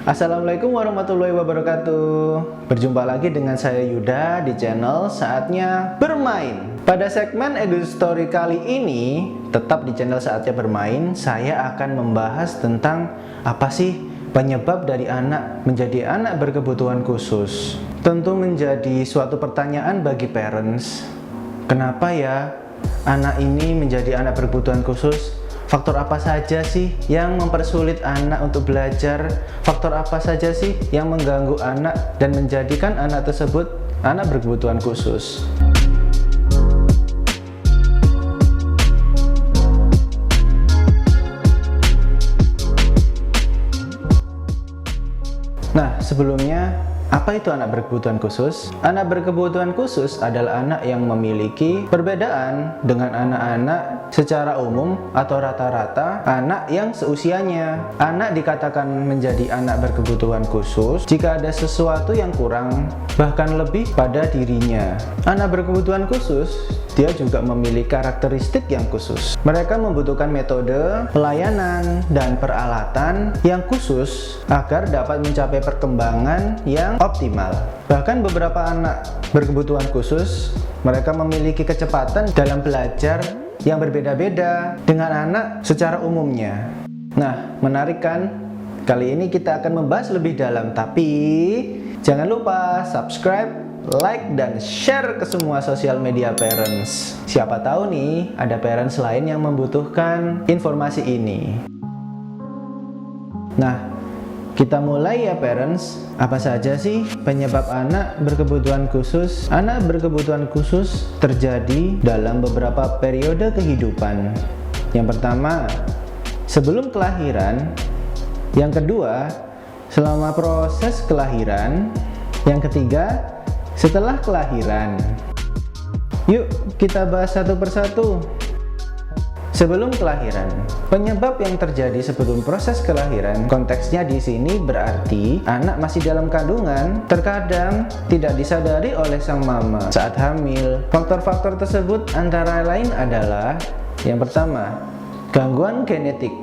Assalamualaikum warahmatullahi wabarakatuh. Berjumpa lagi dengan saya Yuda di channel Saatnya Bermain. Pada segmen Edu Story kali ini, tetap di channel Saatnya Bermain, saya akan membahas tentang apa sih penyebab dari anak menjadi anak berkebutuhan khusus. Tentu menjadi suatu pertanyaan bagi parents. Kenapa ya anak ini menjadi anak berkebutuhan khusus? Faktor apa saja sih yang mempersulit anak untuk belajar? Faktor apa saja sih yang mengganggu anak dan menjadikan anak tersebut anak berkebutuhan khusus? Nah, sebelumnya, apa itu anak berkebutuhan khusus? Anak berkebutuhan khusus adalah anak yang memiliki perbedaan dengan anak-anak secara umum atau rata-rata anak yang seusianya. Anak dikatakan menjadi anak berkebutuhan khusus jika ada sesuatu yang kurang, bahkan lebih pada dirinya. Anak berkebutuhan khusus, dia juga memiliki karakteristik yang khusus. Mereka membutuhkan metode, pelayanan, dan peralatan yang khusus agar dapat mencapai perkembangan yang optimal. Bahkan beberapa anak berkebutuhan khusus, mereka memiliki kecepatan dalam belajar yang berbeda-beda dengan anak secara umumnya. Nah, menarik kan? Kali ini kita akan membahas lebih dalam, tapi jangan lupa subscribe, like, dan share ke semua sosial media parents. Siapa tahu nih, ada parents lain yang membutuhkan informasi ini. Nah, kita mulai ya parents. Apa saja sih penyebab anak berkebutuhan khusus? Anak berkebutuhan khusus terjadi dalam beberapa periode kehidupan. Yang pertama, sebelum kelahiran. Yang kedua, selama proses kelahiran. Yang ketiga, setelah kelahiran. Yuk kita bahas satu persatu. Sebelum kelahiran, penyebab yang terjadi sebelum proses kelahiran, konteksnya di sini berarti anak masih dalam kandungan, terkadang tidak disadari oleh sang mama saat hamil. Faktor-faktor tersebut antara lain adalah yang pertama, gangguan genetik,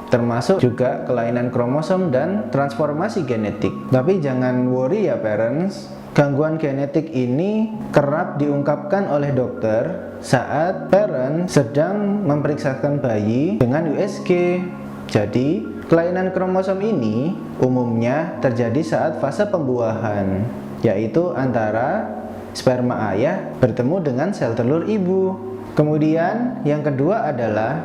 termasuk juga kelainan kromosom dan transformasi genetik. Tapi jangan worry ya parents, gangguan genetik ini kerap diungkapkan oleh dokter saat parent sedang memeriksakan bayi dengan USG. Jadi, kelainan kromosom ini umumnya terjadi saat fase pembuahan, yaitu antara sperma ayah bertemu dengan sel telur ibu. Kemudian, yang kedua adalah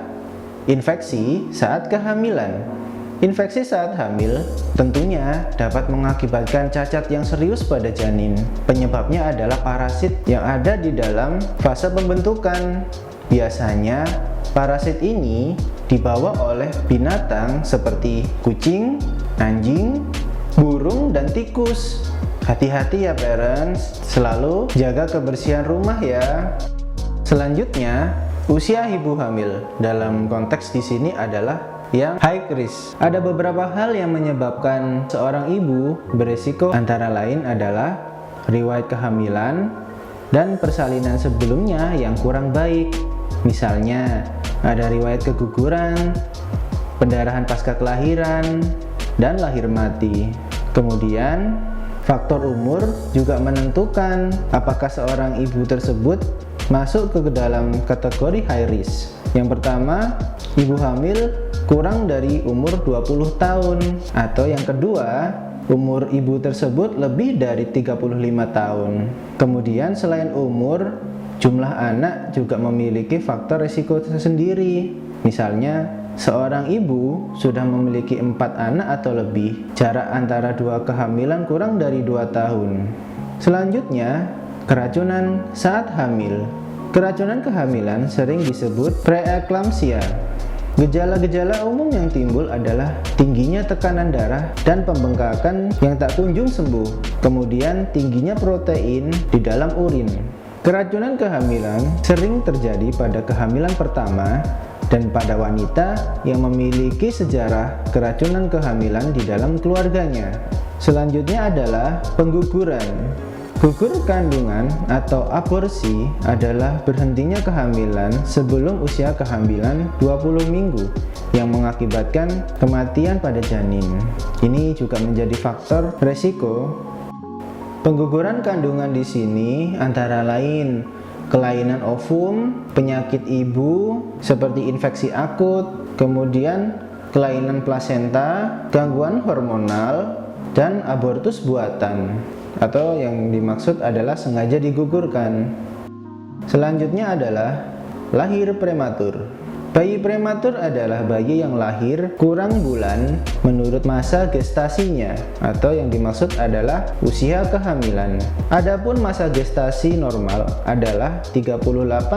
infeksi saat kehamilan. Infeksi saat hamil tentunya dapat mengakibatkan cacat yang serius pada janin. Penyebabnya adalah parasit yang ada di dalam fase pembentukan. Biasanya parasit ini dibawa oleh binatang seperti kucing, anjing, burung, dan tikus. Hati-hati ya parents, selalu jaga kebersihan rumah ya. Selanjutnya, usia ibu hamil dalam konteks di sini adalah yang high risk. Ada beberapa hal yang menyebabkan seorang ibu beresiko, antara lain adalah riwayat kehamilan dan persalinan sebelumnya yang kurang baik. Misalnya, ada riwayat keguguran, pendarahan pasca kelahiran, dan lahir mati. Kemudian, faktor umur juga menentukan apakah seorang ibu tersebut masuk ke dalam kategori high risk. Yang pertama, ibu hamil kurang dari umur 20 tahun, atau yang kedua, umur ibu tersebut lebih dari 35 tahun. Kemudian selain umur, jumlah anak juga memiliki faktor risiko tersendiri. Misalnya, seorang ibu sudah memiliki 4 anak atau lebih, jarak antara dua kehamilan kurang dari 2 tahun. Selanjutnya, keracunan saat hamil. Keracunan kehamilan sering disebut preeklamsia. Gejala-gejala umum yang timbul adalah tingginya tekanan darah dan pembengkakan yang tak kunjung sembuh. Kemudian tingginya protein di dalam urin. Keracunan kehamilan sering terjadi pada kehamilan pertama dan pada wanita yang memiliki sejarah keracunan kehamilan di dalam keluarganya. Selanjutnya adalah pengguguran. Gugur kandungan atau aborsi adalah berhentinya kehamilan sebelum usia kehamilan 20 minggu yang mengakibatkan kematian pada janin. Ini juga menjadi faktor resiko. Pengguguran kandungan di sini antara lain kelainan ovum, penyakit ibu seperti infeksi akut, kemudian kelainan plasenta, gangguan hormonal, dan abortus buatan atau yang dimaksud adalah sengaja digugurkan. Selanjutnya adalah lahir prematur. Bayi prematur adalah bayi yang lahir kurang bulan menurut masa gestasinya atau yang dimaksud adalah usia kehamilan. Adapun masa gestasi normal adalah 38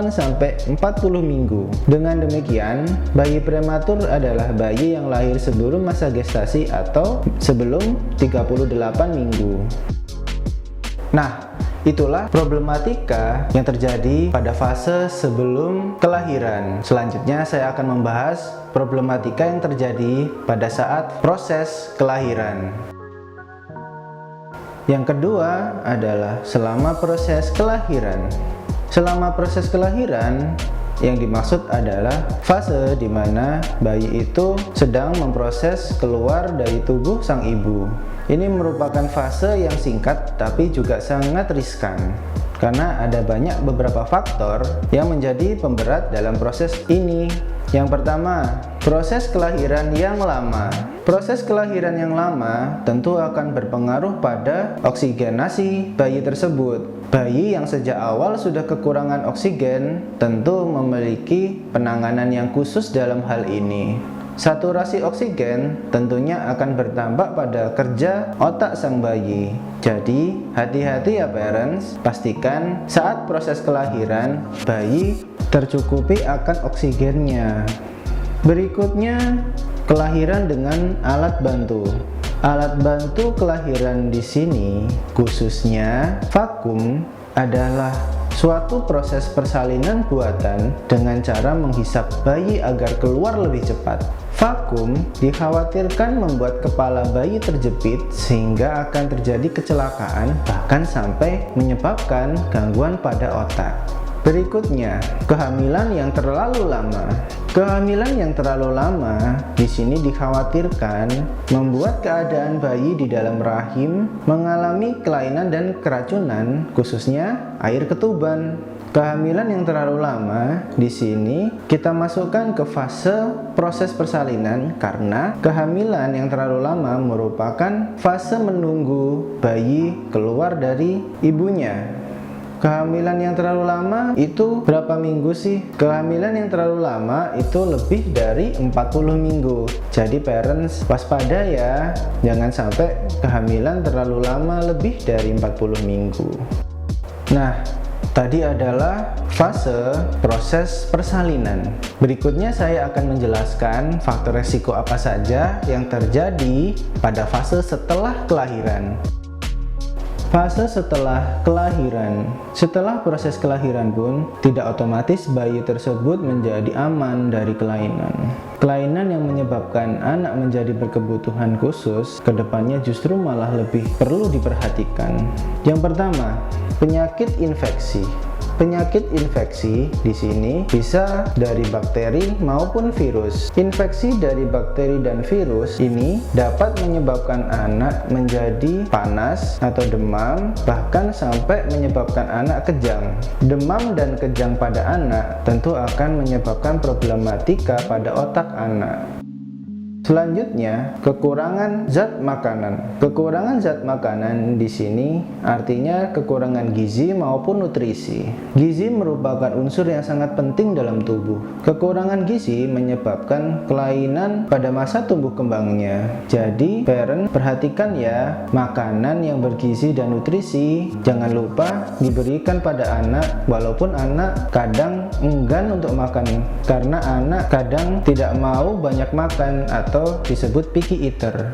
sampai 40 minggu. Dengan demikian, bayi prematur adalah bayi yang lahir sebelum masa gestasi atau sebelum 38 minggu. Nah, itulah problematika yang terjadi pada fase sebelum kelahiran. Selanjutnya saya akan membahas problematika yang terjadi pada saat proses kelahiran. Yang kedua adalah selama proses kelahiran. Selama proses kelahiran yang dimaksud adalah fase di mana bayi itu sedang memproses keluar dari tubuh sang ibu. Ini merupakan fase yang singkat tapi juga sangat riskan karena ada beberapa faktor yang menjadi pemberat dalam proses ini. Yang pertama, proses kelahiran yang lama. Proses kelahiran yang lama tentu akan berpengaruh pada oksigenasi bayi tersebut. Bayi yang sejak awal sudah kekurangan oksigen tentu memiliki penanganan yang khusus dalam hal ini. Saturasi oksigen tentunya akan berdampak pada kerja otak sang bayi. Jadi, hati-hati ya parents, pastikan saat proses kelahiran bayi tercukupi akan oksigennya. Berikutnya, kelahiran dengan alat bantu. Alat bantu kelahiran di sini, khususnya vakum, adalah suatu proses persalinan buatan dengan cara menghisap bayi agar keluar lebih cepat. Vakum dikhawatirkan membuat kepala bayi terjepit sehingga akan terjadi kecelakaan bahkan sampai menyebabkan gangguan pada otak. Berikutnya, kehamilan yang terlalu lama. Kehamilan yang terlalu lama di sini dikhawatirkan membuat keadaan bayi di dalam rahim mengalami kelainan dan keracunan, khususnya air ketuban. Kehamilan yang terlalu lama di sini kita masukkan ke fase proses persalinan karena kehamilan yang terlalu lama merupakan fase menunggu bayi keluar dari ibunya. Kehamilan yang terlalu lama itu berapa minggu sih? Kehamilan yang terlalu lama itu lebih dari 40 minggu. Jadi parents waspada ya, jangan sampai kehamilan terlalu lama lebih dari 40 minggu. Nah, tadi adalah fase proses persalinan. Berikutnya saya akan menjelaskan faktor resiko apa saja yang terjadi pada fase setelah kelahiran. Fase setelah kelahiran. Setelah proses kelahiran pun, tidak otomatis bayi tersebut menjadi aman dari kelainan. Kelainan yang menyebabkan anak menjadi berkebutuhan khusus, kedepannya justru malah lebih perlu diperhatikan. Yang pertama, penyakit infeksi. Penyakit infeksi di sini bisa dari bakteri maupun virus. Infeksi dari bakteri dan virus ini dapat menyebabkan anak menjadi panas atau demam, bahkan sampai menyebabkan anak kejang. Demam dan kejang pada anak tentu akan menyebabkan problematika pada otak anak. Selanjutnya, kekurangan zat makanan. Kekurangan zat makanan di sini artinya kekurangan gizi maupun nutrisi. Gizi merupakan unsur yang sangat penting dalam tubuh. Kekurangan gizi menyebabkan kelainan pada masa tumbuh kembangnya. Jadi, parent perhatikan ya, makanan yang bergizi dan nutrisi jangan lupa diberikan pada anak, walaupun anak kadang enggan untuk makan karena anak kadang tidak mau banyak makan atau disebut picky eater.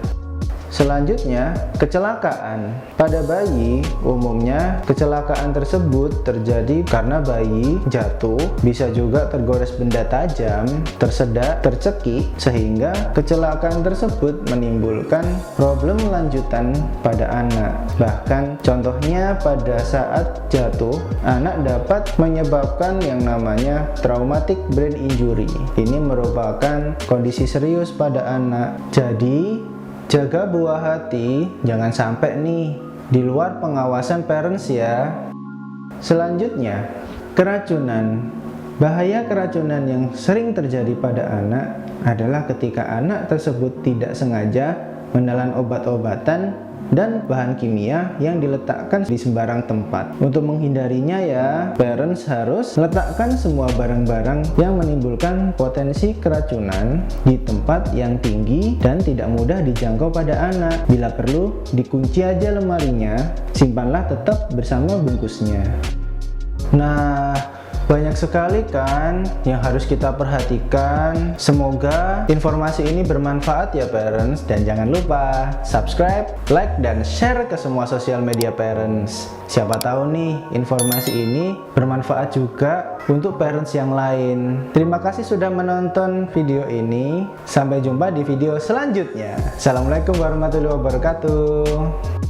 Selanjutnya, kecelakaan. Pada bayi, umumnya kecelakaan tersebut terjadi karena bayi jatuh, bisa juga tergores benda tajam, tersedak, tercekik, sehingga kecelakaan tersebut menimbulkan problem lanjutan pada anak. Bahkan contohnya pada saat jatuh, anak dapat menyebabkan yang namanya traumatic brain injury. Ini merupakan kondisi serius pada anak. Jadi, jaga buah hati, jangan sampai nih di luar pengawasan parents ya. Selanjutnya, keracunan. Bahaya keracunan yang sering terjadi pada anak adalah ketika anak tersebut tidak sengaja menelan obat-obatan dan bahan kimia yang diletakkan di sembarang tempat. Untuk menghindarinya ya, parents harus letakkan semua barang-barang yang menimbulkan potensi keracunan di tempat yang tinggi dan tidak mudah dijangkau pada anak. Bila perlu, dikunci aja lemarinya, simpanlah tetap bersama bungkusnya. Nah, banyak sekali kan yang harus kita perhatikan. Semoga informasi ini bermanfaat ya parents, dan jangan lupa subscribe, like, dan share ke semua sosial media parents. Siapa tahu nih informasi ini bermanfaat juga untuk parents yang lain. Terima kasih sudah menonton video ini. Sampai jumpa di video selanjutnya. Assalamualaikum warahmatullahi wabarakatuh.